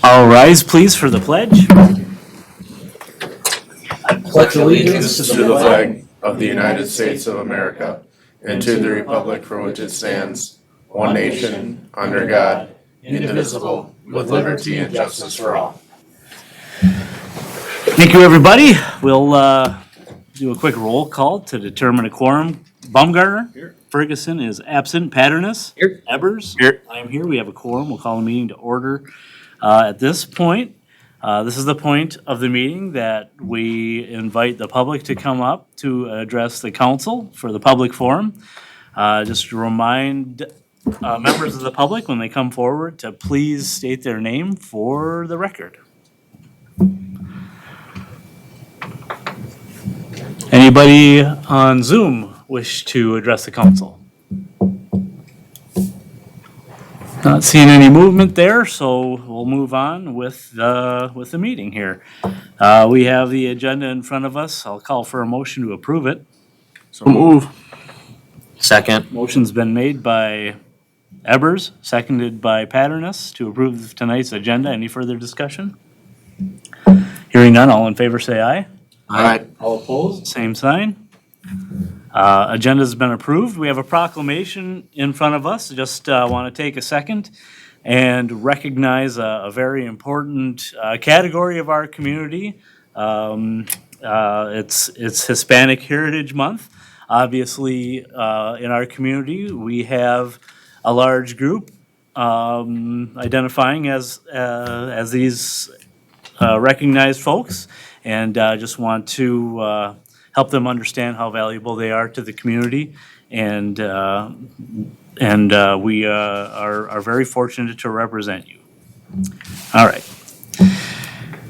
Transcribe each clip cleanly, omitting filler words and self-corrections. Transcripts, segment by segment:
All rise, please, for the pledge. Pledge allegiance to the flag of the United States of America and to the republic for which it stands, one nation, under God, indivisible, with liberty and justice for all. Thank you, everybody. We'll do a quick roll call to determine a quorum. Baumgartner? Here. Ferguson is absent. Paternoss? Here. Ebers? Here. I am here. We have a quorum. We'll call the meeting to order. At this point, this is the point of the meeting that we invite the public to come up to address the council for the public forum. Just to remind members of the public when they come forward to please state their name for the record. Anybody on Zoom wish to address the council? Not seeing any movement there, so we'll move on with the meeting here. We have the agenda in front of us. I'll call for a motion to approve it. So move. Second. Motion's been made by Ebers, seconded by Paternoss to approve tonight's agenda. Any further discussion? Hearing none, all in favor say aye. Aye. All opposed, same sign. Agenda's been approved. We have a proclamation in front of us. Just want to take a second and recognize a very important category of our community. It's Hispanic Heritage Month. Obviously, in our community, we have a large group identifying as these recognized folks, and just want to help them understand how valuable they are to the community, and we are very fortunate to represent you. All right.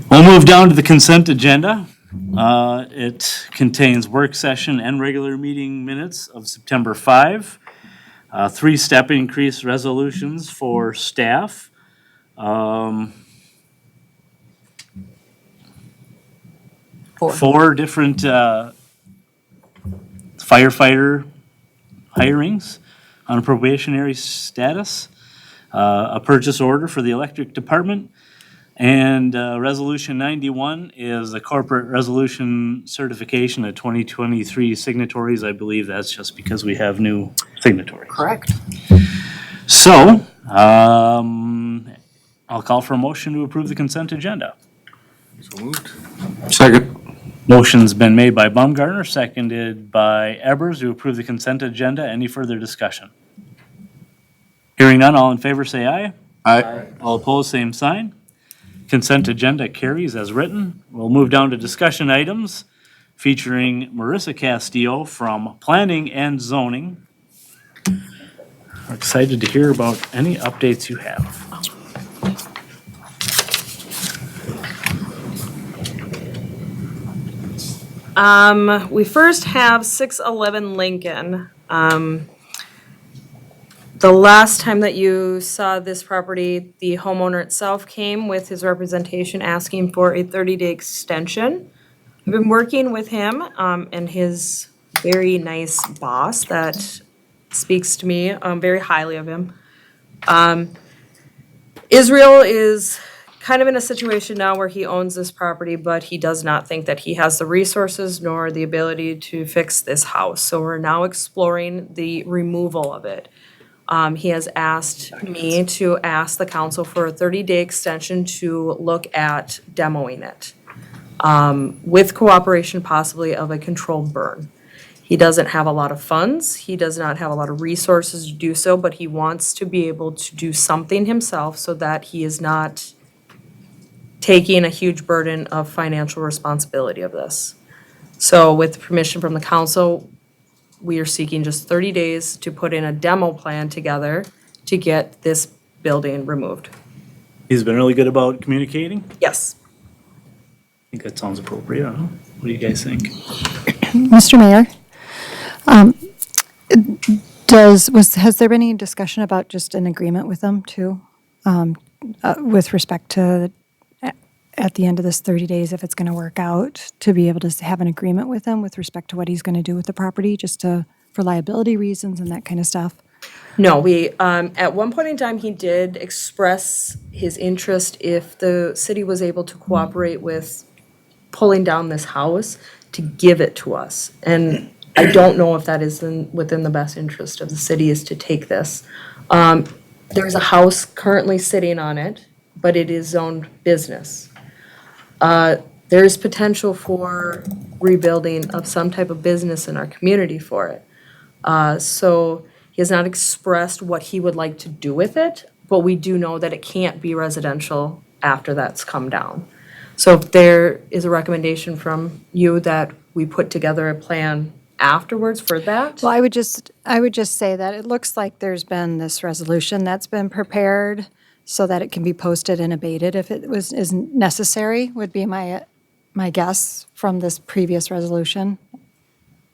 We'll move down to the consent agenda. It contains work session and regular meeting minutes of September 5, 3-step increase resolutions for staff. Four different firefighter hirings on a probationary status, a purchase order for the electric department, and Resolution 91 is a corporate resolution certification of 2023 signatories. I believe that's just because we have new signatories. Correct. So, I'll call for a motion to approve the consent agenda. So moved. Second. Motion's been made by Baumgartner, seconded by Ebers to approve the consent agenda. Any further discussion? Hearing none, all in favor say aye. Aye. All opposed, same sign. Consent agenda carries as written. We'll move down to discussion items featuring Marissa Castillo from Planning and Zoning. We're excited to hear about any updates you have. We first have 611 Lincoln. The last time that you saw this property, the homeowner itself came with his representation asking for a 30-day extension. I've been working with him and his very nice boss that speaks to me very highly of him. Israel is kind of in a situation now where he owns this property, but he does not think that he has the resources nor the ability to fix this house. So we're now exploring the removal of it. He has asked me to ask the council for a 30-day extension to look at demoing it, with cooperation possibly of a controlled burn. He doesn't have a lot of funds, he does not have a lot of resources to do so, but he wants to be able to do something himself so that he is not taking a huge burden of financial responsibility of this. So with permission from the council, we are seeking just 30 days to put in a demo plan together to get this building removed. He's been really good about communicating. Yes. I think that sounds appropriate. Huh? What do you guys think? Mr. Mayor, has there been any discussion about just an agreement with them too, with respect to at the end of this 30 days, if it's going to work out, to be able to have an agreement with him with respect to what he's going to do with the property, just for liability reasons and that kind of stuff? No, at one point in time, he did express his interest if the city was able to cooperate with pulling down this house to give it to us. And I don't know if that is within the best interest of the city is to take this. There's a house currently sitting on it, but it is zoned business. There's potential for rebuilding of some type of business in our community for it. So he has not expressed what he would like to do with it, but we do know that it can't be residential after that's come down. So if there is a recommendation from you that we put together a plan afterwards for that? Well, I would just say that it looks like there's been this resolution that's been prepared so that it can be posted and abated if it is necessary, would be my guess from this previous resolution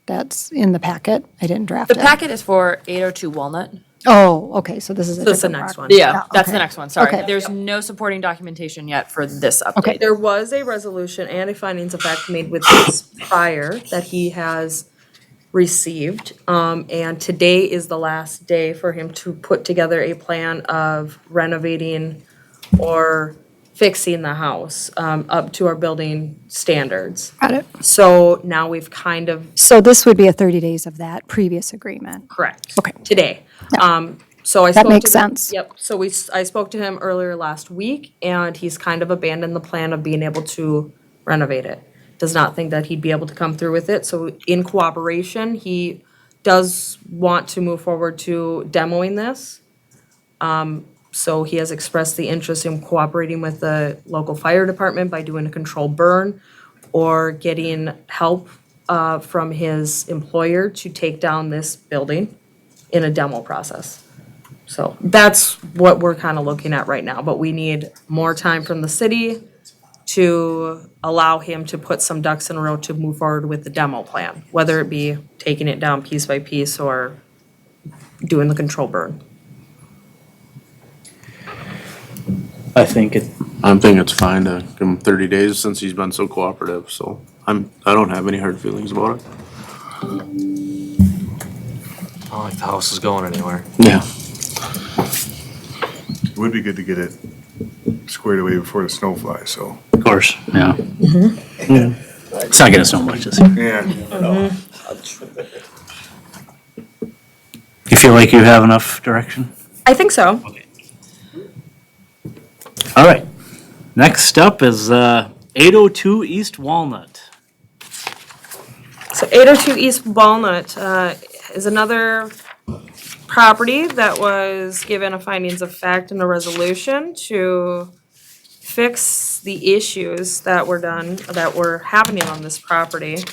that's in the packet. I didn't draft The it. packet is for 802 Walnut. Oh, okay, so this is a This is the different next one. one. Yeah, that's okay. the next one, sorry. Okay. There's no supporting documentation yet for this update. Okay. There was a resolution and a findings of fact made with this prior that he has received. And today is the last day for him to put together a plan of renovating or fixing the house, up to our building standards. Got it. So now we've kind of, So this would be a 30 days of that previous agreement. correct. Okay. Today. So I That spoke makes to him- sense. Yep, so I spoke to him earlier last week, and he's kind of abandoned the plan of being able to renovate it. Does not think that he'd be able to come through with it, so in cooperation, he does want to move forward to demoing this. So he has expressed the interest in cooperating with the local fire department by doing a controlled burn or getting help from his employer to take down this building in a demo process. So that's what we're kind of looking at right now, but we need more time from the city to allow him to put some ducks in a row to move forward with the demo plan, whether it be taking it down piece by piece or doing the control burn. I think it, I think it's fine to give him 30 days since he's been so cooperative, so I don't have any hard feelings about it. I don't like the house is going anywhere. Yeah. It would be good to get it squared away before the snow flies, so. of course, yeah. Yeah. It's not gonna snow much this year. Yeah. You feel like you have enough direction? I think so. All right. Next up is 802 East Walnut. So 802 East Walnut is another property that was given a findings of fact and a resolution to fix the issues that were happening on this property.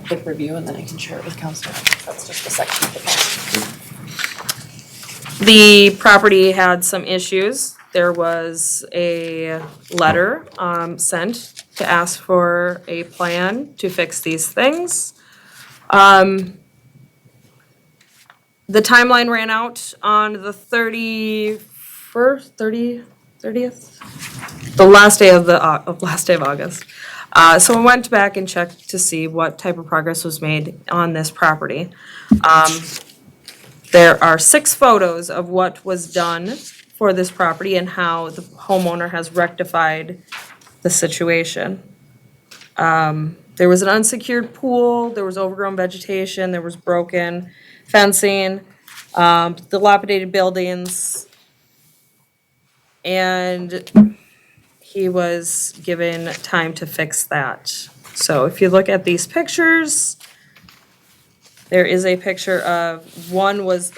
Quick review and then I can share it with council. That's just a section of the policy. The property had some issues. There was a letter sent to ask for a plan to fix these things. The timeline ran out on the 30th? The last day of August. So I went back and checked to see what type of progress was made on this property. There are 6 photos of what was done for this property and how the homeowner has rectified the situation. There was an unsecured pool, there was overgrown vegetation, there was broken fencing, dilapidated buildings. And he was given time to fix that. So if you look at these pictures, there is a picture of,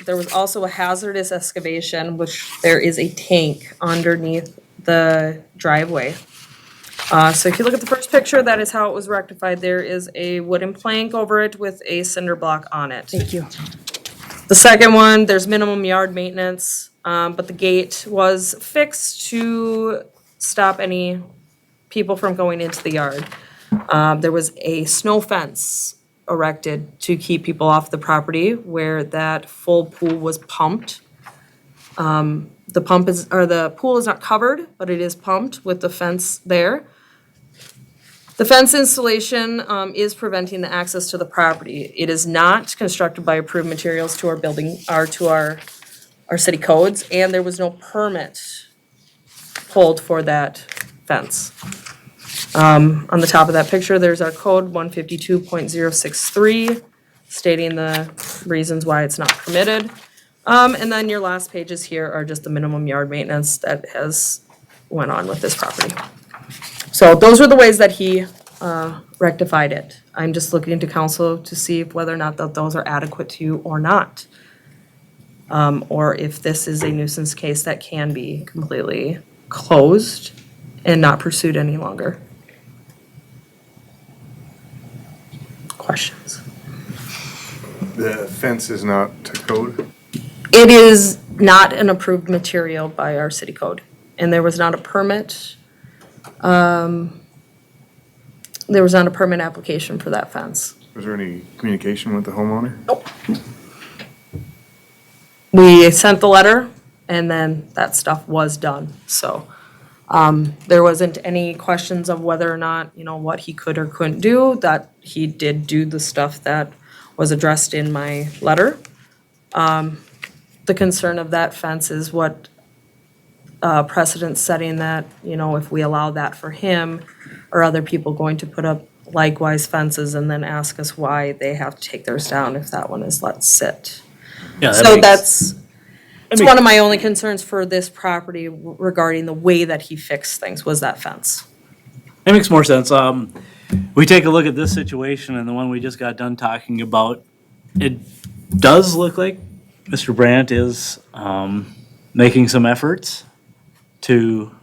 there was also a hazardous excavation, which there is a tank underneath the driveway. So if you look at the first picture, that is how it was rectified. There is a wooden plank over it with a cinder block on it. Thank you. The second one, there's minimum yard maintenance, but the gate was fixed to stop any people from going into the yard. There was a snow fence erected to keep people off the property where that full pool was pumped. The pool is not covered, but it is pumped with the fence there. The fence installation is preventing the access to the property. It is not constructed by approved materials to our building, or to our city codes, and there was no permit pulled for that fence. On the top of that picture, there's our code 152.063 stating the reasons why it's not permitted. And then your last pages here are just the minimum yard maintenance that has went on with this property. So those were the ways that he rectified it. I'm just looking to council to see whether or not those are adequate to you or not. Or if this is a nuisance case that can be completely closed and not pursued any longer. Questions? The fence is not to code? It is not an approved material by our city code, and there was not a permit. There was not a permit application for that fence. Was there any communication with the homeowner? Nope. We sent the letter, and then that stuff was done, so. There wasn't any questions of whether or not, what he could or couldn't do, that he did do the stuff that was addressed in my letter. The concern of that fence is what precedent setting that, if we allow that for him, are other people going to put up likewise fences and then ask us why they have to take theirs down if that one is let sit? Yeah, So it's one of my only concerns for this property regarding the way that he fixed things was that fence. It makes more sense. We take a look at this situation and the one we just got done talking about. It does look like Mr. Brandt is making some efforts to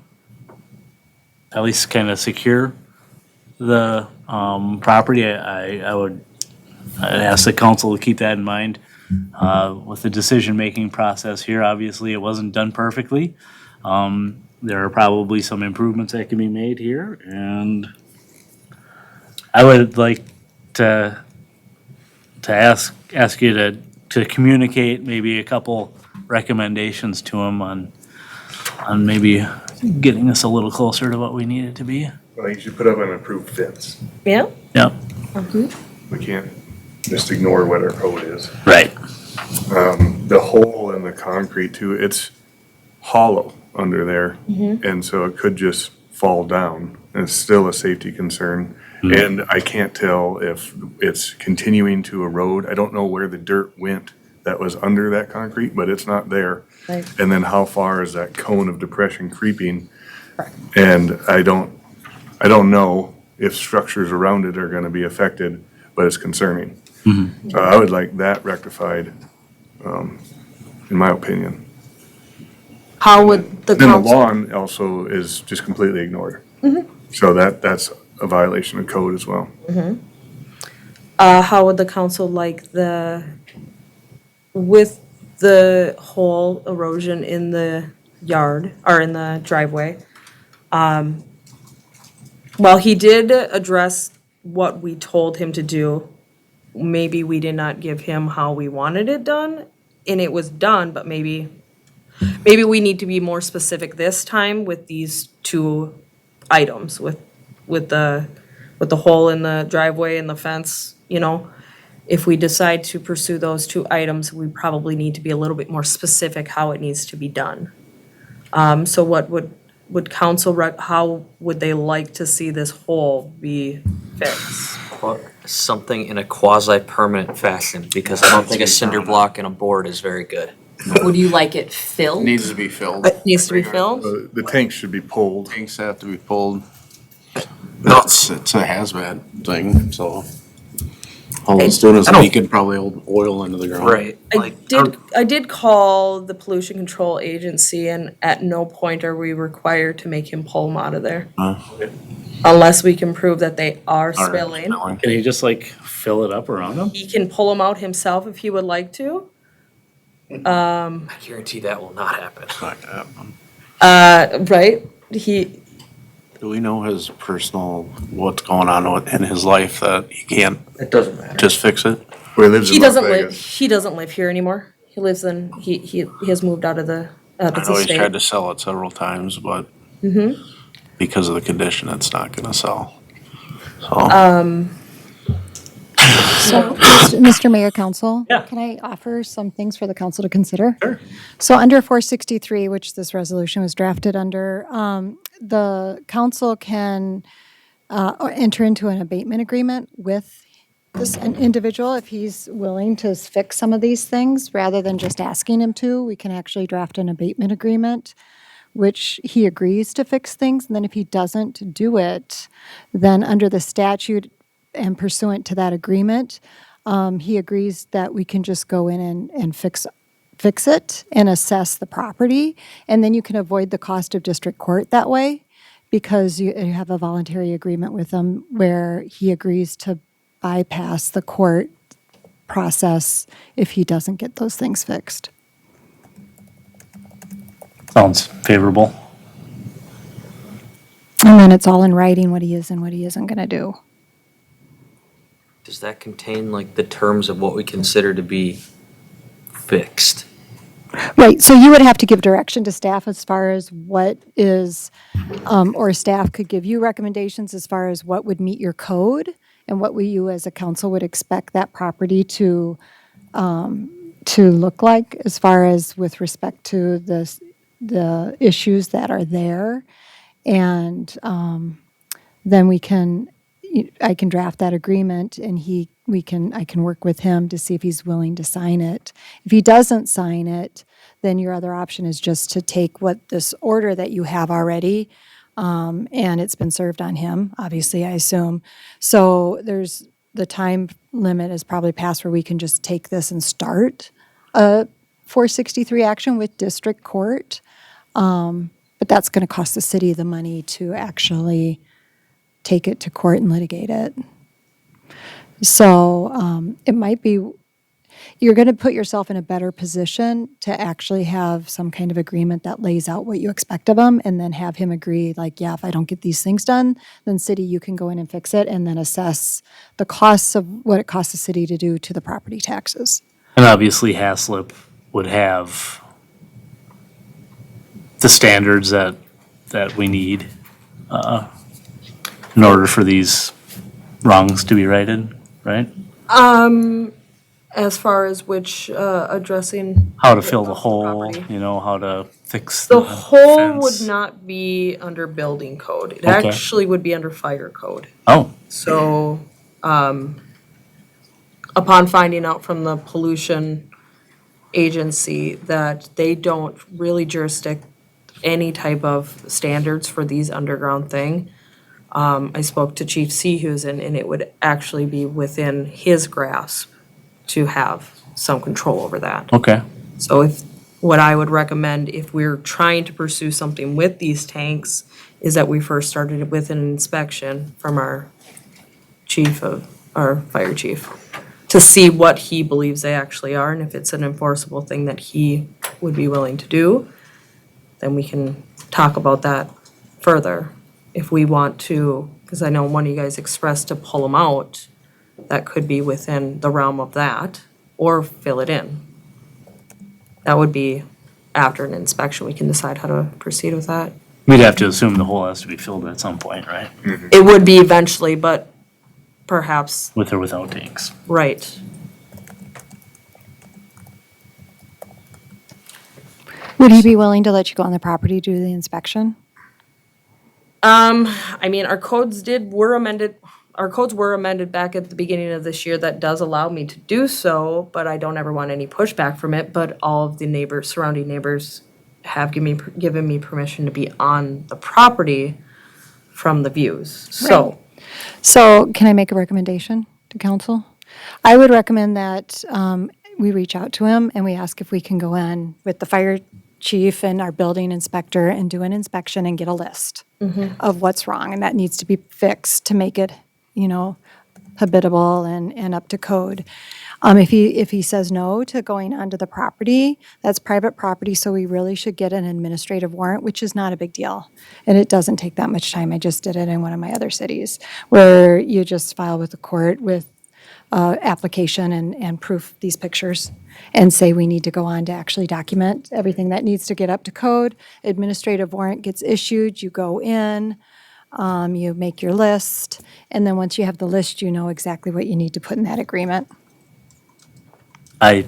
at least kind of secure the property. I'd ask the council to keep that in mind. With the decision-making process here, obviously it wasn't done perfectly. There are probably some improvements that can be made here, and I would like to ask you to communicate maybe a couple recommendations to him on maybe getting us a little closer to what we need it to be. Well, you should put up an approved fence. Yeah? Yeah, We can't just ignore what our code is. right. The hole in the concrete too, it's hollow under there. And so it could just fall down. And it's still a safety concern. And I can't tell if it's continuing to erode. I don't know where the dirt went that was under that concrete, but it's not there. Right. And then how far is that cone of depression creeping? Correct. And I don't know if structures around it are gonna be affected, but it's concerning. So I would like that rectified, in my opinion. How would the Then the council? lawn also is just completely ignored. So that's a violation of code as well. How would the council like with the whole erosion in the yard, or in the driveway? While he did address what we told him to do, maybe we did not give him how we wanted it done, and it was done, but maybe we need to be more specific this time with these two items, with the hole in the driveway and the fence, If we decide to pursue those two items, we probably need to be a little bit more specific how it needs to be done. So what would council, how would they like to see this hole be fixed? Something in a quasi-permanent fashion, because I don't think a cinder block and a board is very good. Would you like it filled? Needs to be filled. It needs to be filled? The tank should be pulled. Tanks have to be pulled. It's a hazmat thing, so. All it's doing is leaking probably old oil into the ground. I did call the pollution control agency, and at no point are we required to make him pull them out of there. Unless we can prove that they are spilling. Can he just fill it up around him? He can pull them out himself if he would like to. I guarantee that will not happen. It's not gonna happen. Right? Do we know his personal, what's going on in his life that he can't It doesn't matter. just fix it? Where he lives He in Las doesn't live, Vegas. he doesn't live here anymore. He lives in, he has moved out of the I know he's state. tried to sell it several times, but because of the condition, it's not gonna sell. So, Mr. Mayor, Council? Yeah. Can I offer some things for the council to consider? Sure. So under 463, which this resolution was drafted under, the council can enter into an abatement agreement with an individual if he's willing to fix some of these things, rather than just asking him to. We can actually draft an abatement agreement, which he agrees to fix things, and then if he doesn't do it, then under the statute and pursuant to that agreement, he agrees that we can just go in and fix it and assess the property, and then you can avoid the cost of district court that way, because you have a voluntary agreement with him where he agrees to bypass the court process if he doesn't get those things fixed. Sounds favorable. And then it's all in writing what he is and what he isn't going to do. Does that contain like the terms of what we consider to be fixed? Right, so you would have to give direction to staff as far as what is, or staff could give you recommendations as far as what would meet your code and what you as a council would expect that property to look like as far as with respect to the issues that are there. And then I can draft that agreement, and I can work with him to see if he's willing to sign it. If he doesn't sign it, then your other option is just to take this order that you have already, and it's been served on him, obviously, I assume. So the time limit is probably past where we can just take this and start a 463 action with district court. But that's going to cost the city the money to actually take it to court and litigate it. So it might be, you're going to put yourself in a better position to actually have some kind of agreement that lays out what you expect of him, and then have him agree, like, yeah, if I don't get these things done, then city, you can go in and fix it, and then assess the costs of what it costs the city to do to the property taxes. And obviously Haslip would have the standards that we need in order for these wrongs to be righted, right? As far as which, addressing. How to fill the hole, property. how to fix The the whole fence. would not be under building code. It Okay. actually would be under fire code. Oh, So, upon finding out from the pollution agency that they don't really jurisdict any type of standards for these underground thing, I spoke to Chief Seahusen, and it would actually be within his grasp to have some control over that. okay. So what I would recommend if we're trying to pursue something with these tanks is that we first started with an inspection from our fire chief, to see what he believes they actually are, and if it's an enforceable thing that he would be willing to do, then we can talk about that further. If we want to, because I know one of you guys expressed to pull them out, that could be within the realm of that, or fill it in. That would be after an inspection, we can decide how to proceed with that. We'd have to assume the hole has to be filled at some point, right? It would be eventually, but perhaps, With or without tanks. right. Would he be willing to let you go on the property, do the inspection? I mean, our codes were amended back at the beginning of this year. That does allow me to do so, but I don't ever want any pushback from it. But all of the surrounding neighbors have given me permission to be on the property from the views. So, So can I make a recommendation to council? I would recommend that we reach out to him and we ask if we can go in with the fire chief and our building inspector and do an inspection and get a list of what's wrong, and that needs to be fixed to make it, habitable and up to code. If he says no to going onto the property, that's private property, so we really should get an administrative warrant, which is not a big deal. And it doesn't take that much time. I just did it in one of my other cities, where you just file with the court with application and proof these pictures, and say we need to go on to actually document everything that needs to get up to code. Administrative warrant gets issued, you go in, You make your list, and then once you have the list, you know exactly what you need to put in that agreement. I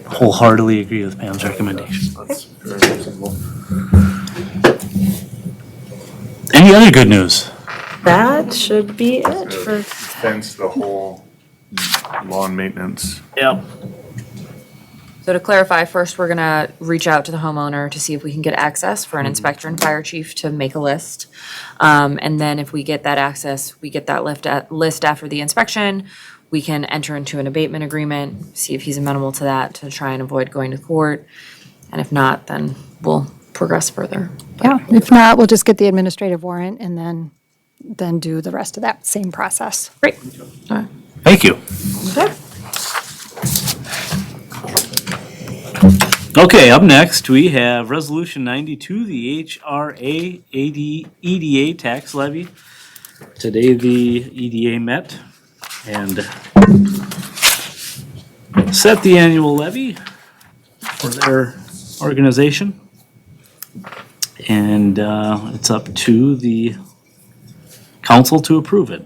wholeheartedly agree with Pam's recommendation. That's very reasonable. Any other good news? That should be it for, Fence the whole lawn maintenance. Yep. So to clarify, first, we're gonna reach out to the homeowner to see if we can get access for an inspector and fire chief to make a list. And then if we get that access, we get that list after the inspection, we can enter into an abatement agreement, see if he's amenable to that, to try and avoid going to court. And if not, then we'll progress further. Yeah, if not, we'll just get the administrative warrant and then do the rest of that same process. Great. All right. Thank you. Okay. Okay, up next, we have Resolution 92, the HRA EDA tax levy. Today, the EDA met and set the annual levy for their organization. And it's up to the council to approve it.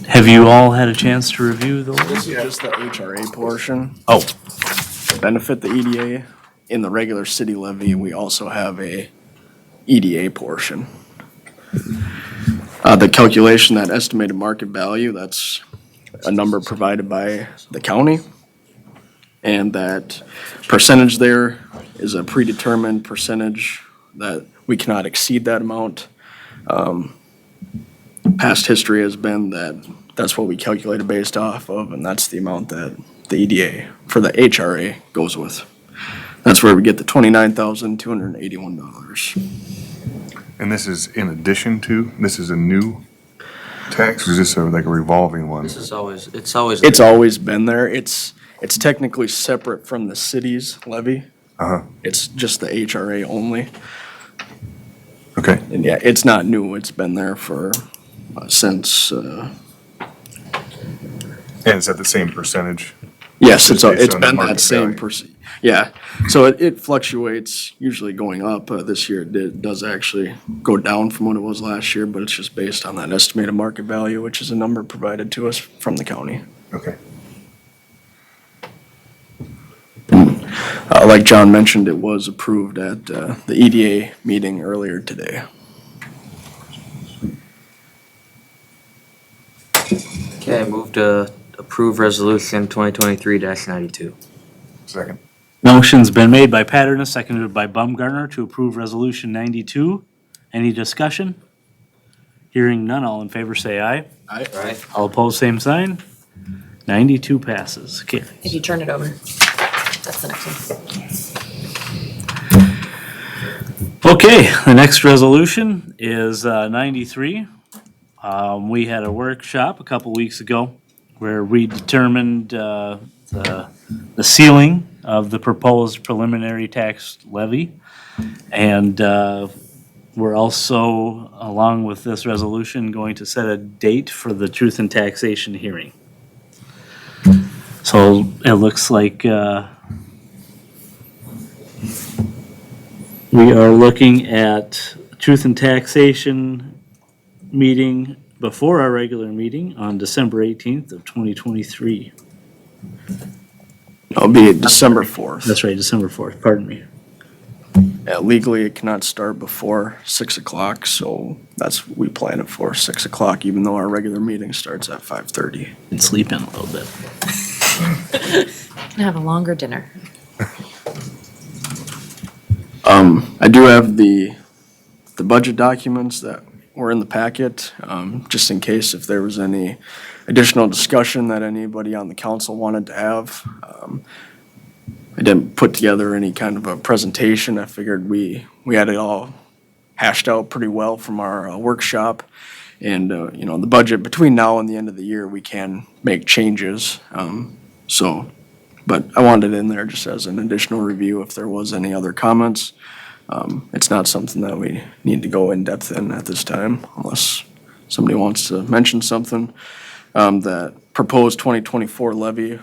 Have you all had a chance to review those? This is just the HRA portion. Oh, Benefit the EDA. In the regular city levy, we also have a EDA portion. The calculation, that estimated market value, that's a number provided by the county. And that percentage there is a predetermined percentage that we cannot exceed that amount. Past history has been that that's what we calculated based off of, and that's the amount that the EDA for the HRA goes with. That's where we get the $29,281. And this is in addition to, this is a new tax, or is this like a revolving one? This is always, it's always. It's always been there. It's technically separate from the city's levy. Uh-huh, It's just the HRA only. okay. And yeah, it's not new. It's been there for, since, And it's at the same percentage? yes, Just based it's on the been that market same value. percent. Yeah, so it fluctuates, usually going up. This year it does actually go down from what it was last year, but it's just based on that estimated market value, which is a number provided to us from the county. Okay. Like John mentioned, it was approved at the EDA meeting earlier today. Okay, I move to approve resolution 2023-92. Second. motion's been made by Paterno, seconded by Baumgartner to approve Resolution 92. Any discussion? Hearing none, all in favor say aye. Right. All opposed, same sign. 92 passes. Okay. If you turn it over, that's the next one. Okay, the next resolution is 93. We had a workshop a couple weeks ago where we determined the ceiling of the proposed preliminary tax levy. And we're also, along with this resolution, going to set a date for the truth and taxation hearing. So it looks like we are looking at truth and taxation meeting before our regular meeting on December 18th of 2023. It'll be December 4th. That's right, December 4th, pardon me. Yeah, legally, it cannot start before 6 o'clock, so we plan it for 6 o'clock, even though our regular meeting starts at 5:30. And sleep in a little bit. Can have a longer dinner. I do have the budget documents that were in the packet, just in case if there was any additional discussion that anybody on the council wanted to have. I didn't put together any kind of a presentation. I figured we had it all hashed out pretty well from our workshop. And, the budget, between now and the end of the year, we can make changes. But I wanted it in there just as an additional review if there was any other comments. It's not something that we need to go in depth in at this time unless somebody wants to mention something. That proposed 2024 levy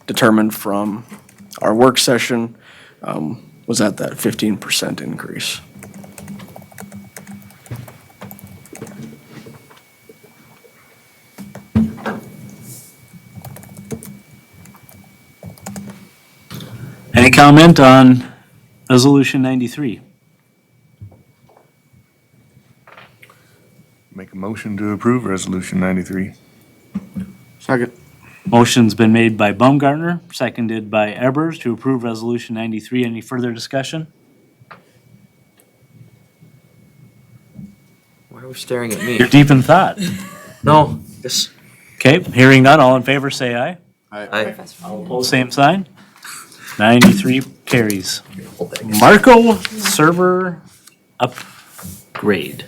determined from our work session was at that 15% increase. comment on Resolution 93? Make a motion to approve Resolution 93. Second. Motion's been made by Baumgartner, seconded by Evers to approve Resolution 93. Any further discussion? Why are we staring at me? You're deep in thought. No, this, Okay, hearing none, all in favor say aye. I, All opposed, same sign. 93 carries. Marco server upgrade.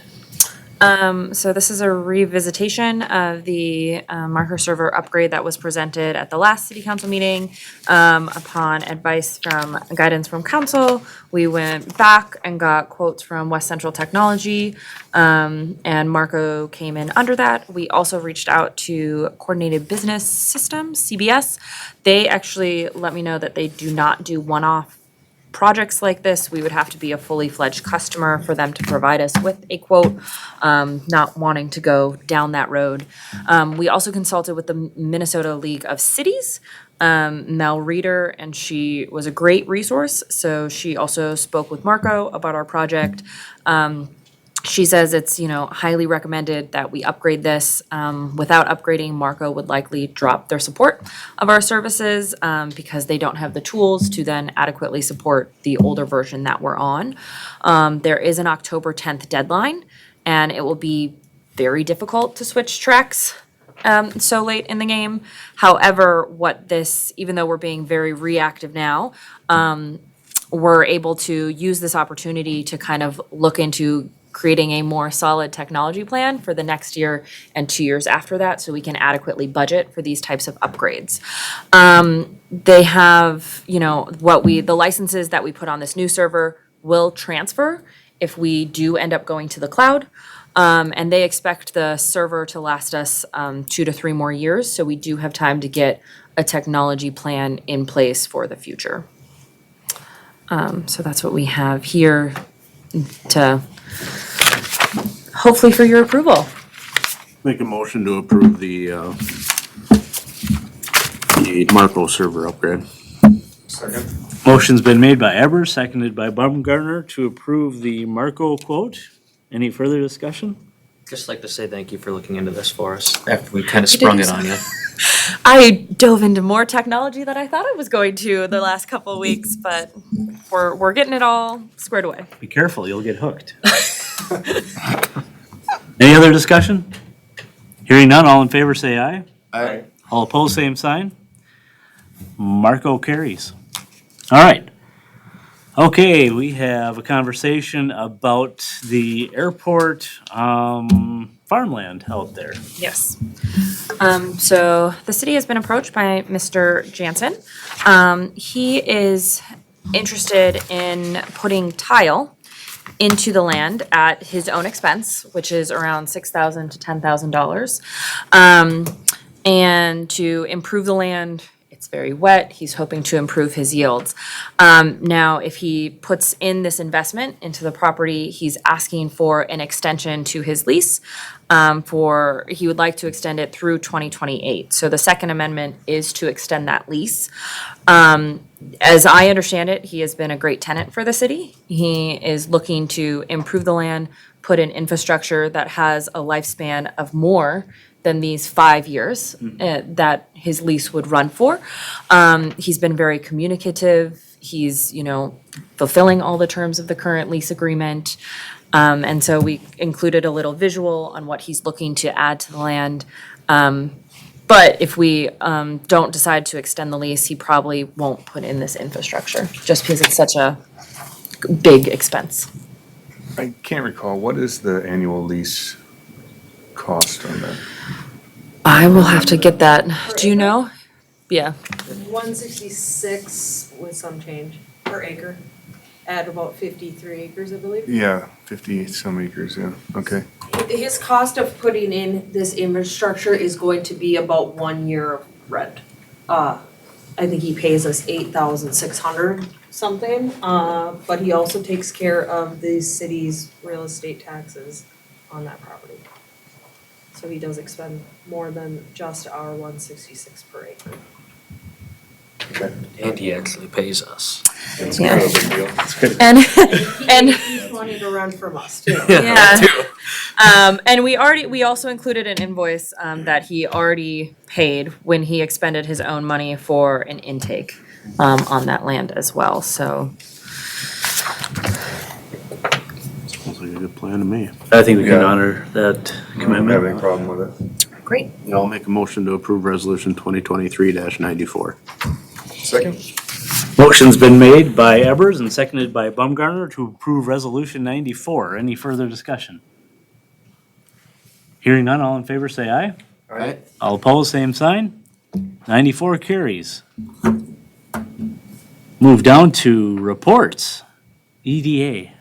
So this is a revisitation of the marker server upgrade that was presented at the last city council meeting. Upon guidance from council, we went back and got quotes from West Central Technology, and Marco came in under that. We also reached out to Coordinated Business Systems, CBS. They actually let me know that they do not do one-off projects like this. We would have to be a fully fledged customer for them to provide us with a quote, not wanting to go down that road. We also consulted with the Minnesota League of Cities, Mel Reeder, and she was a great resource. So she also spoke with Marco about our project. She says it's, highly recommended that we upgrade this. Without upgrading, Marco would likely drop their support of our services because they don't have the tools to then adequately support the older version that we're on. There is an October 10th deadline, and it will be very difficult to switch tracks so late in the game. However, even though we're being very reactive now, we're able to use this opportunity to kind of look into creating a more solid technology plan for the next year and 2 years after that, so we can adequately budget for these types of upgrades. They have, the licenses that we put on this new server will transfer if we do end up going to the cloud. And they expect the server to last us 2 to 3 more years, so we do have time to get a technology plan in place for the future. So that's what we have here to hopefully for your approval. Make a motion to approve the Marco server upgrade. Second. Motion's been made by Evers, seconded by Baumgartner to approve the Marco quote. Any further discussion? just like to say thank you for looking into this for us after we kind of sprung it on you. I dove into more technology than I thought I was going to the last couple of weeks, but we're getting it all squared away. Be careful, you'll get hooked. Any other discussion? Hearing none, all in favor say aye. Aye. All opposed, same sign. Marco carries. All right. Okay, we have a conversation about the airport farmland out there. Yes. So the city has been approached by Mr. Jansen. He is interested in putting tile into the land at his own expense, which is around $6,000 to $10,000. And to improve the land, it's very wet. He's hoping to improve his yields. Now, if he puts in this investment into the property, he's asking for an extension to his lease. He would like to extend it through 2028. So the second amendment is to extend that lease. As I understand it, he has been a great tenant for the city. He is looking to improve the land, put in infrastructure that has a lifespan of more than these 5 years that his lease would run for. He's been very communicative. He's, fulfilling all the terms of the current lease agreement. And so we included a little visual on what he's looking to add to the land. But if we don't decide to extend the lease, he probably won't put in this infrastructure, just because it's such a big expense. I can't recall, what is the annual lease cost on that? I will have to get that. Do you know? Yeah. 166 with some change per acre, at about 53 acres, I believe. Yeah, 50 some acres, yeah, okay. His cost of putting in this infrastructure is going to be about 1 year of rent. I think he pays us $8,600 something, but he also takes care of the city's real estate taxes on that property. So he does expend more than just our 166 per acre. And he actually pays us. It's Yeah. kind of a big deal. It's good. And Wanting to run from us too. yeah. And we also included an invoice that he already paid when he expended his own money for an intake on that land as well. So Sounds like a good plan to me. I think we can Yeah. honor that I don't have any commitment. problem with it. great. I'll make a motion to approve resolution 2023-94. Second? Motion's been made by Evers and seconded by Baumgartner to approve resolution 94. Any further discussion? Hearing none, all in favor say aye. Aye. All opposed, same sign. 94 carries. Move down to reports. EDA.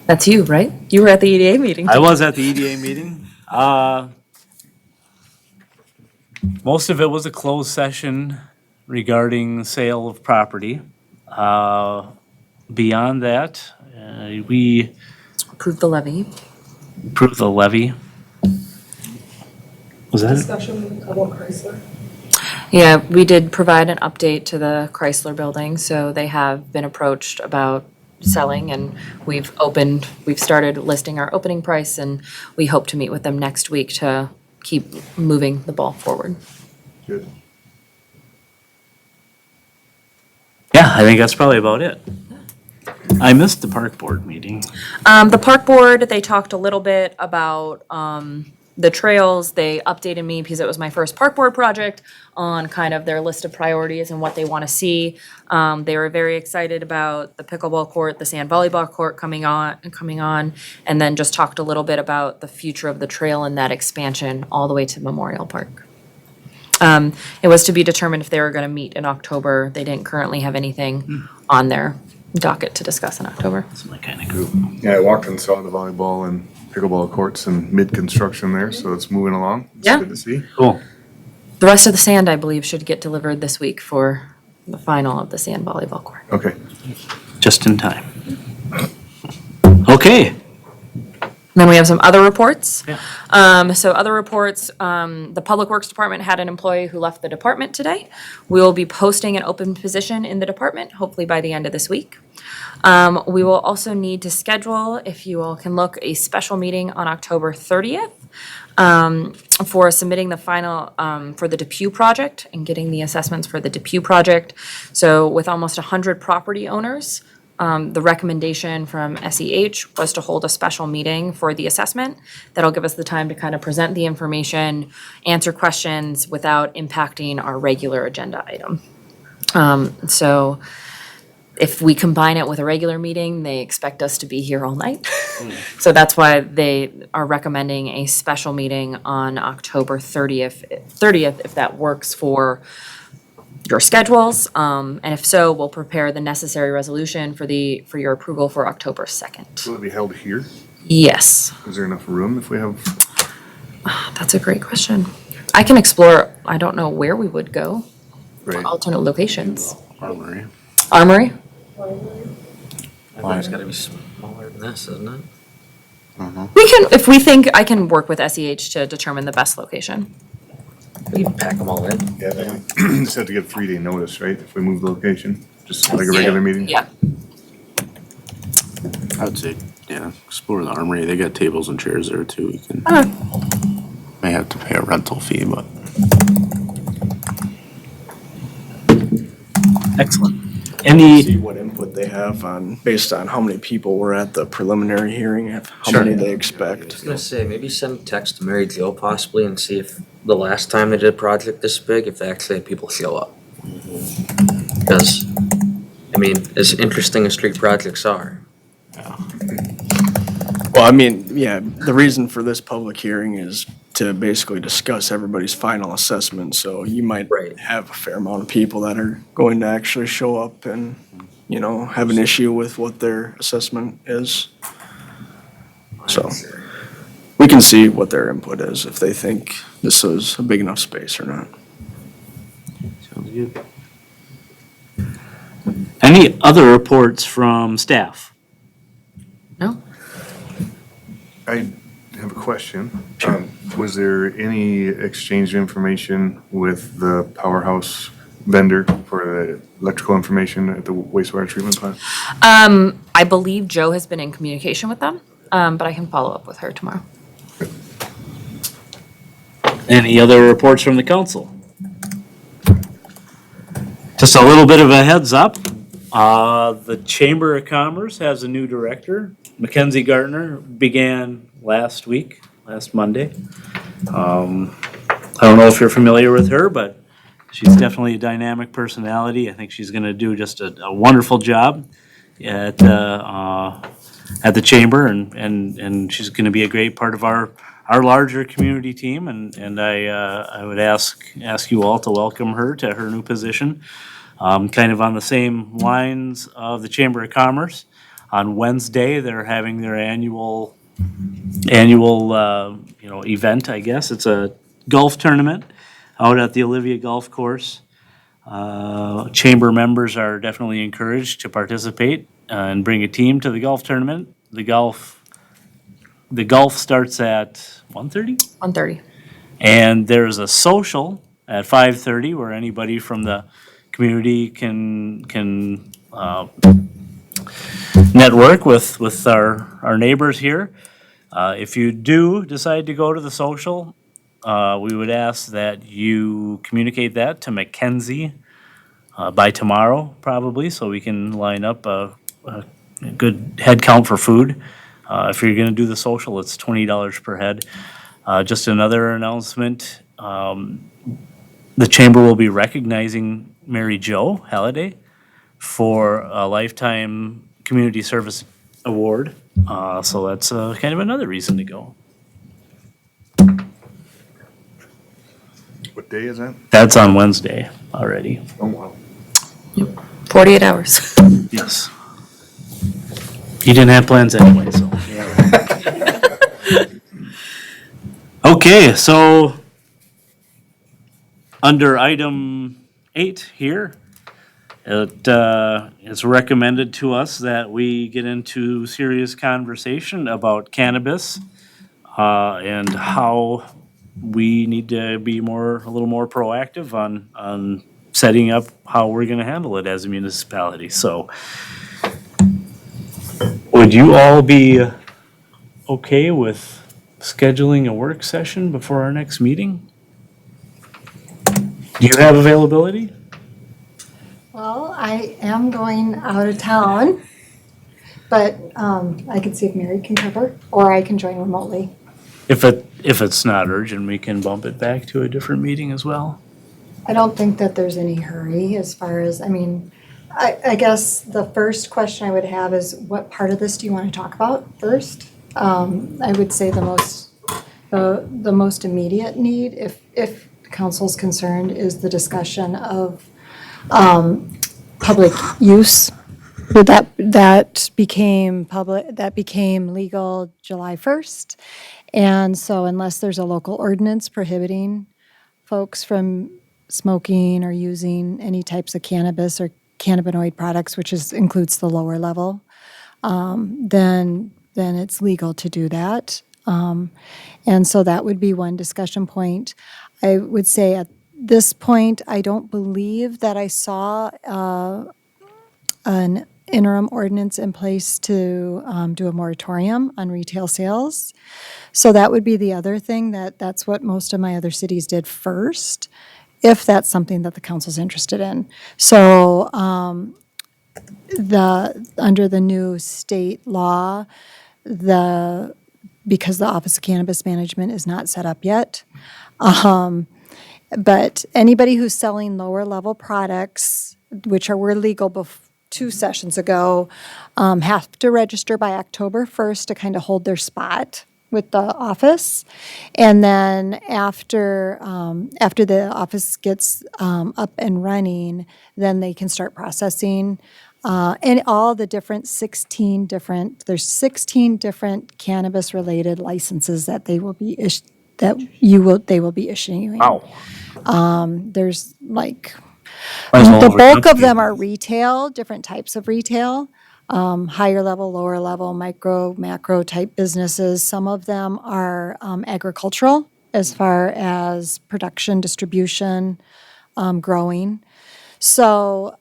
That's you, right? You were at the EDA meeting. I was at the EDA meeting. Most of it was a closed session regarding sale of property. Beyond that, we Approved the levy. approved the levy. Was that it? Discussion about Chrysler. Yeah, we did provide an update to the Chrysler building, so they have been approached about selling, and we've started listing our opening price, and we hope to meet with them next week to keep moving the ball forward. Good. Yeah, I think that's probably about it. I missed the park board meeting. The park board, they talked a little bit about the trails. They updated me because it was my first park board project on kind of their list of priorities and what they want to see. They were very excited about the pickleball court, the sand volleyball court coming on, and then just talked a little bit about the future of the trail and that expansion all the way to Memorial Park. It was to be determined if they were going to meet in October. They didn't currently have anything on their docket to discuss in October. It's my kind of group. Yeah, I walked and saw the volleyball and pickleball courts and mid-construction there, so it's moving along. It's Yeah. good to see. Cool. The rest of the sand, I believe, should get delivered this week for the final of the sand volleyball court. Okay. Just in time. Okay. Then we have some other reports. Yeah. So other reports, the Public Works Department had an employee who left the department today. We will be posting an open position in the department, hopefully by the end of this week. We will also need to schedule, if you all can look, a special meeting on October 30th for submitting the final, for the Depew project and getting the assessments for the Depew project. So with almost 100 property owners, the recommendation from SEH was to hold a special meeting for the assessment. That'll give us the time to kind of present the information, answer questions without impacting our regular agenda item. So if we combine it with a regular meeting, they expect us to be here all night. So that's why they are recommending a special meeting on October 30th, if that works for your schedules. And if so, we'll prepare the necessary resolution for your approval for October 2nd. Will it be held here? Yes, Is there enough room if we have? that's a great question. I can explore, I don't know where we would go, Right. alternate locations. Armory. Armory? It's gotta be smaller than this, isn't it? We can, if we think, I can work with SEH to determine the best location. We can pack them all in. Yeah, they just have to get a 3-day notice, right? If we move the location, just like a regular meeting? Yeah. I'd say, yeah, explore the Armory. They got tables and chairs there too. You can, may have to pay a rental fee, but. Excellent. See Any, what input they have on, based on how many people were at the preliminary hearing, how Sure. many they I expect. was gonna say, maybe send a text to Mary Jo possibly and see if the last time they did a project this big, if they actually had people show up. Because, I mean, as interesting as street projects are, Well, I mean, yeah, the reason for this public hearing is to basically discuss everybody's final assessment, so you might Right. have a fair amount of people that are going to actually show up and, you know, have an issue with what their assessment is. So, we can see what their input is, if they think this is a big enough space or not. sounds good. Any other reports from staff? No? I have a question. Was there any exchange of information with the powerhouse vendor for the electrical information at the wastewater treatment plant? I believe Joe has been in communication with them, but I can follow up with her tomorrow. Any other reports from the council? Just a little bit of a heads up. The Chamber of Commerce has a new director. Mackenzie Gartner began last Monday. I don't know if you're familiar with her, but she's definitely a dynamic personality. I think she's gonna do just a wonderful job at the chamber, and she's gonna be a great part of our larger community team, and I would ask you all to welcome her to her new position. Kind of on the same lines of the Chamber of Commerce. On Wednesday, they're having their annual event, I guess. It's a golf tournament out at the Olivia Golf Course. Chamber members are definitely encouraged to participate and bring a team to the golf tournament. The golf starts at 1:30? 1:30. And there's a social at 5:30 where anybody from the community can network with our neighbors here. If you do decide to go to the social, we would ask that you communicate that to Mackenzie by tomorrow, probably, so we can line up a good head count for food. If you're gonna do the social, it's $20 per head. Just another announcement, the chamber will be recognizing Mary Jo Halliday for a Lifetime Community Service Award. So that's kind of another reason to go. What day is that? That's on Wednesday already. Oh, wow. 48 hours. Yes. You didn't have plans anyway, so. Okay, so under item 8 here, it's recommended to us that we get into serious conversation about cannabis and how we need to be a little more proactive on setting up how we're going to handle it as a municipality. So would you all be okay with scheduling a work session before our next meeting? Do you have availability? Well, I am going out of town, but I can see if Mary can cover, or I can join remotely. If it's not urgent, we can bump it back to a different meeting as well. I don't think that there's any hurry as far as, I guess the first question I would have is, what part of this do you want to talk about first? I would say the most immediate need, if council's concerned, is the discussion of public use. That became legal July 1st. And so unless there's a local ordinance prohibiting folks from smoking or using any types of cannabis or cannabinoid products, which includes the lower level, then it's legal to do that. And so that would be one discussion point. I would say at this point, I don't believe that I saw an interim ordinance in place to do a moratorium on retail sales. So that would be the other thing, that's what most of my other cities did first, if that's something that the council's interested in. So under the new state law, because the Office of Cannabis Management is not set up yet, but anybody who's selling lower level products, which were legal 2 sessions ago, have to register by October 1st to kind of hold their spot with the office. And then after the office gets up and running, then they can start processing and all the different 16 different cannabis related licenses that they will be issuing. Wow. There's like, Might as well the bulk of overcomplicate them are retail, different types of retail, higher level, lower level, micro, macro type businesses. Some of them are agricultural. as far as production, distribution, growing. So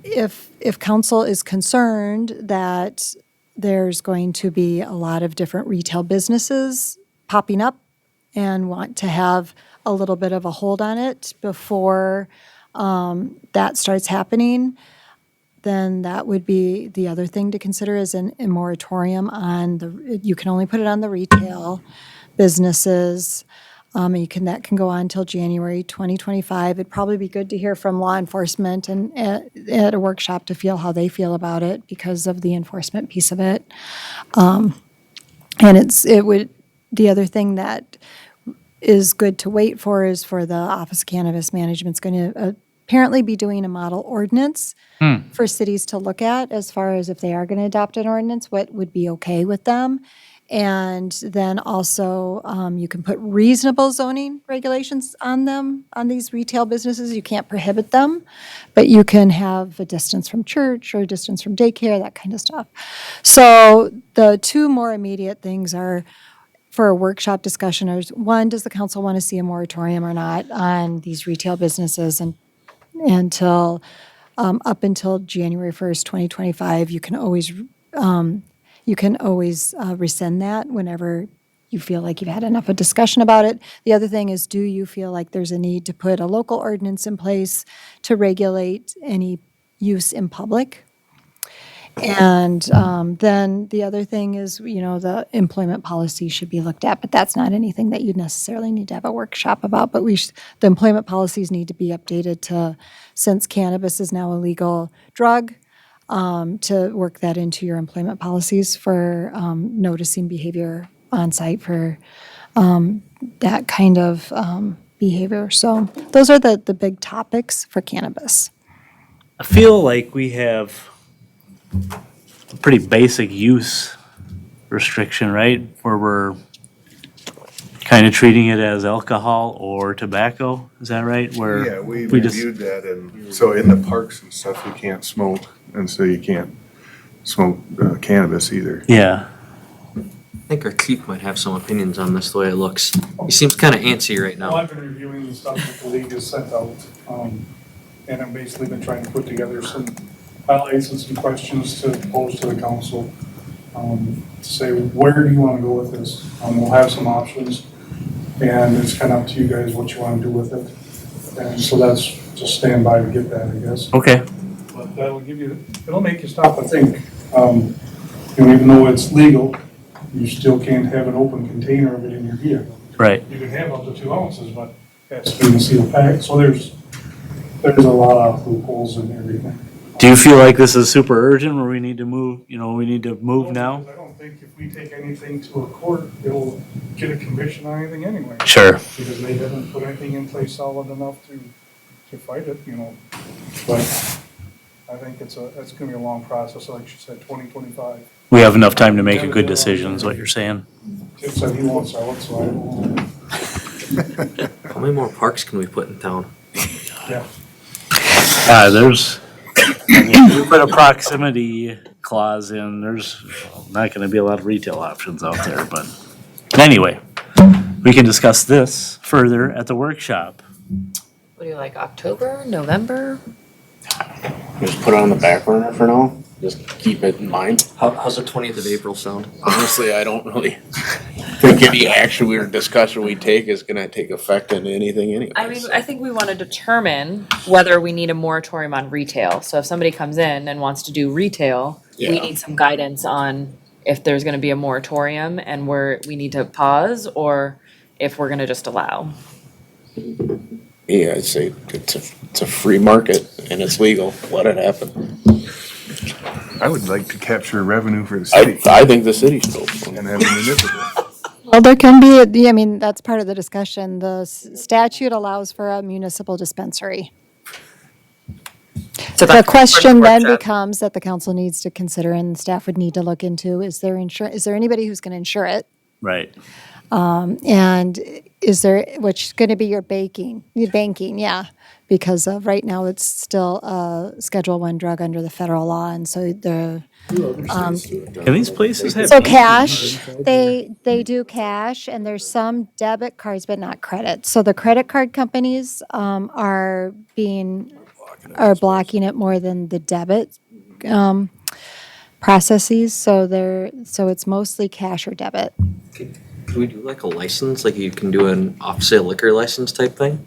if council is concerned that there's going to be a lot of different retail businesses popping up and want to have a little bit of a hold on it before that starts happening, then that would be the other thing to consider is a moratorium on you can only put it on the retail businesses. That can go on until January 2025. It'd probably be good to hear from law enforcement and at a workshop to feel how they feel about it because of the enforcement piece of it. The other thing that is good to wait for is for the Office of Cannabis Management's going to apparently be doing a model ordinance for cities to look at as far as if they are going to adopt an ordinance, what would be okay with them. And then also, you can put reasonable zoning regulations on them, on these retail businesses. You can't prohibit them, but you can have a distance from church or a distance from daycare, that kind of stuff. So the two more immediate things are for a workshop discussion is, one, does the council want to see a moratorium or not on these retail businesses until up until January 1st, 2025? You can always rescind that whenever you feel like you've had enough of discussion about it. The other thing is, do you feel like there's a need to put a local ordinance in place to regulate any use in public? And then the other thing is, the employment policy should be looked at, but that's not anything that you'd necessarily need to have a workshop about. But the employment policies need to be updated since cannabis is now a legal drug, to work that into your employment policies for noticing behavior on site for that kind of behavior. So those are the big topics for cannabis. I feel like we have a pretty basic use restriction, right? Where we're kind of treating it as alcohol or tobacco, is that right? Where Yeah, we just reviewed that, and so in the parks and stuff, you can't smoke, and so you can't smoke cannabis either. Yeah, I think our chief might have some opinions on this, the way it looks. He seems kind of antsy right Well, now. I've been reviewing the stuff that the league has sent out, and I've basically been trying to put together some highlights and some questions to pose to the council. To say, where do you want to go with this? We'll have some options, and it's kind of up to you guys what you want to do with it. And so that's just stand by to get that, I guess. okay, But it'll make you stop and think. Even though it's legal, you still can't have an open container of it in your vehicle. right. You can have up to 2 ounces, but it has to be in a sealed pack. So there's a lot of loopholes in everything. Do you feel like this is super urgent where we need to move, we need to move now? Because I don't think if we take anything to a court, it'll get a conviction on anything anyway. Sure. Because they haven't put anything in place solid enough to fight it, But I think it's gonna be a long process, like she said, 2025. We have enough time to make a good decision, is what you're saying. Tim said he won't sell it, so I don't. How many more parks can we put in town? Yeah. You put a proximity clause in, there's not gonna be a lot of retail options out there, but anyway, we can discuss this further at the workshop. What do you like, October, November? Just put it on the back burner for now, just keep it in mind. How's the 20th of April sound? Honestly, I don't really think any action or discussion we take is gonna take effect in anything anyway. I mean, I think we want to determine whether we need a moratorium on retail. So if somebody comes in and wants to do retail, we Yeah. need some guidance on if there's going to be a moratorium and we need to pause, or if we're going to just allow. Yeah, I'd say it's a free market and it's legal, let it happen. I would like to capture revenue for the city I think the city should open. and have a municipal. Well, there can be, that's part of the discussion. The statute allows for a municipal dispensary. So The that's question then workshop. becomes that the council needs to consider and staff would need to look into, is there anybody who's going to insure it? Right. And is there, which is going to be your banking, yeah. because of, right now, it's still a Schedule I drug under the federal law, and so Can these places have? so ATMs cash, inside? they do cash, and there's some debit cards, but not credit. So the credit card companies are blocking it more than the debit processes. So it's mostly cash or debit. Could we do like a license, like you can do an off-sale liquor license type thing?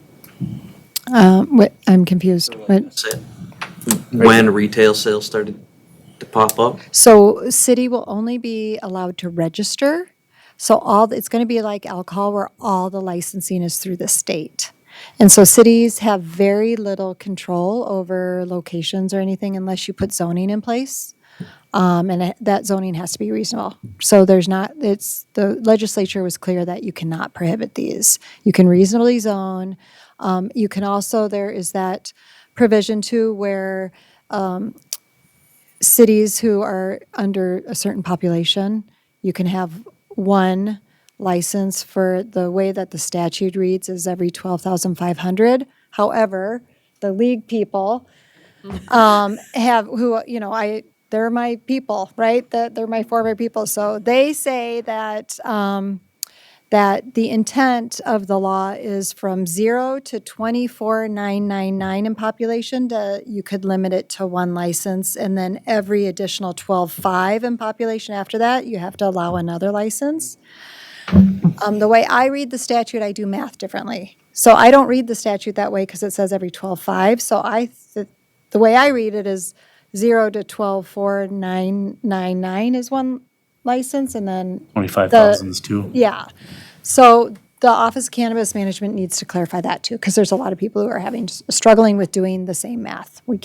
I'm confused. That's it. When retail sales started to pop up? So city will only be allowed to register. So it's going to be like alcohol where all the licensing is through the state. And so cities have very little control over locations or anything unless you put zoning in place. And that zoning has to be reasonable. So the legislature was clear that you cannot prohibit these. You can reasonably zone. You can also, there is that provision too where cities who are under a certain population, you can have one license for the way that the statute reads is every 12,500. However, the league people they're my people, right? They're my former people. So they say that that the intent of the law is from 0 to 24,999 in population. You could limit it to one license, and then every additional 12,500 in population after that, you have to allow another license. The way I read the statute, I do math differently. So I don't read the statute that way because it says every 12,500. So the way I read it is 0 to 12,499 is one license, and then 25,000 is two. yeah. So the Office of Cannabis Management needs to clarify that too, because there's a lot of people who are struggling with doing the same math. We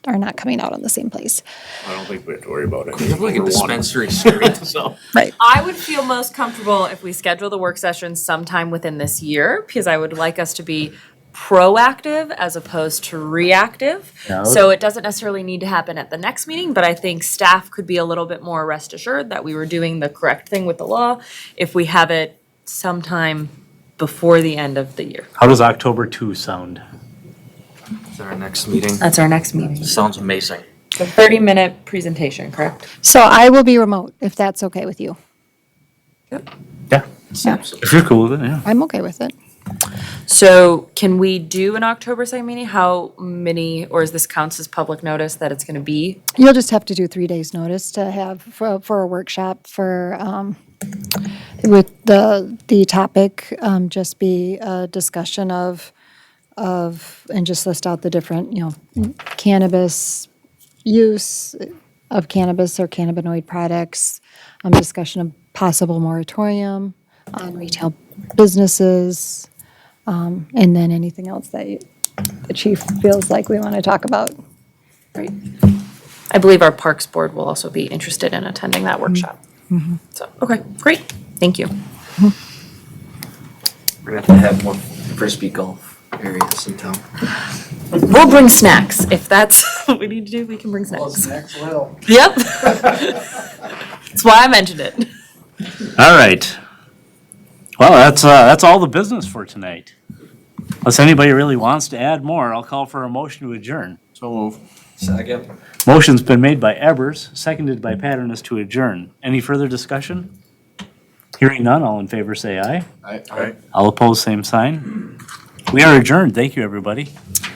are not coming out on the same place. I don't think we have to worry about it. We have like a dispensary street, so. Right. I would feel most comfortable if we schedule the work session sometime within this year, because I would like us to be proactive as opposed to reactive. Yeah, So it doesn't necessarily need to happen at the next meeting, but I think staff could be a little bit more rest assured that we were doing the correct thing with the law if we have it sometime before the end of the year. How does October 2 sound? Is our next meeting? That's our next meeting. Sounds amazing. The 30-minute presentation, correct? So I will be remote, if that's okay with you. Yeah, Yeah, if you're cool with it, yeah. I'm okay with it. So can we do an October 2nd meeting? How many, or is this counts as public notice that it's gonna be? You'll just have to do 3 days' notice to have for a workshop with the topic, just be a discussion of, and just list out the different, cannabis use of cannabis or cannabinoid products, discussion of possible moratorium on retail businesses, and then anything else that the chief feels like we want to talk about. Right. I believe our Parks Board will also be interested in attending that workshop. So, okay, great, thank you. We're gonna have more frisbee golf areas in town. We'll bring snacks, if that's what we need to do, we can bring snacks. Yep. That's why I mentioned it. All right. Well, that's all the business for tonight. Unless anybody really wants to add more, I'll call for a motion to adjourn. So move. Second. Motion's been made by Evers, seconded by Paternoss to adjourn. Any further discussion? Hearing none, all in favor say aye. Aye. All opposed, same sign. We are adjourned. Thank you, everybody.